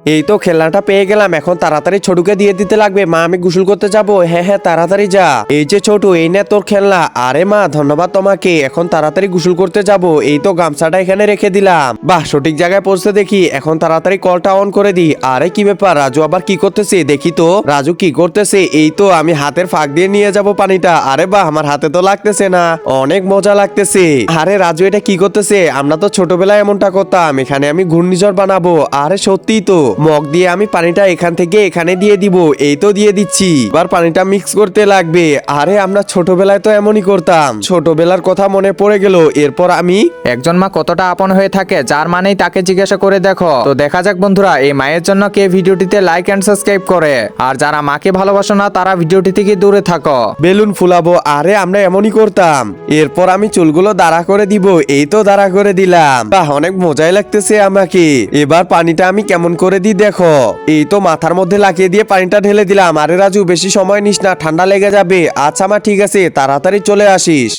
এই তো খেলনাটা পেয়ে গেলাম, এখন তাড়াতাড়ি ছোটুকে দিয়ে দিতে লাগবে। মা আমি গোসল করতে যাব। হ্যাঁ হ্যাঁ তাড়াতাড়ি যা। এই যে ছোটু, এই নে তোর খেলনা। আরে মা ধন্যবাদ তোমাকে, এখন তাড়াতাড়ি গোসল করতে যাব। এই তো গামছাটা এখানে রেখে দিলাম। বাহ সঠিক জায়গায় পৌঁছে দেখি, এখন তাড়াতাড়ি কলটা অন করে দি। আরে কি ব্যাপার, রাজু আবার কি করতেছে দেখি তো। রাজু কি করতেছে? এই তো আমি হাতের ফাঁক দিয়ে নিয়ে যাব পানিটা। আরে বাহ আমার হাতে তো লাগতেছে না, অনেক মজা লাগতেছে। আরে রাজু এটা কি করতেছে? আমরা তো ছোটবেলায় এমনটা করতাম, এখানে আমি ঘূর্ণিঝড় বানাবো। আরে সত্যি তো, মগ দিয়ে আমি পানিটা এখান থেকে এখানে দিয়ে দিব। এই তো দিয়ে দিচ্ছি, এবার পানিটা মিক্স করতে লাগবে। আরে আমরা ছোটবেলায় তো এমনই করতাম, ছোটবেলার কথা মনে পড়ে গেল। এরপর আমি একজন মা কতটা আপন হয়ে থাকে যার মানেই তাকে জিজ্ঞাসা করে দেখো। তো দেখা যাক বন্ধুরা, এই মায়ের জন্য কে ভিডিওটিতে লাইক এন্ড সাবস্ক্রাইব করে, আর যারা মাকে ভালোবাসো না তারা ভিডিওটি থেকে দূরে থাকো। বেলুন ফুলাবো। আরে আমরা এমনই করতাম। এরপর আমি চুলগুলো দাঁড়া করে দিব। এই তো দাঁড়া করে দিলাম। বাহ অনেক মজাই লাগতেছে আমাকে। এবার পানিটা আমি কেমন করে দিই দেখো। এই তো মাথার মধ্যে লাগিয়ে দিয়ে পানিটা ঢেলে দিলাম। আরে রাজু বেশি সময় নিস না, ঠান্ডা লেগে যাবে। আচ্ছা মা ঠিক আছে, তাড়াতাড়ি চলে আসিস।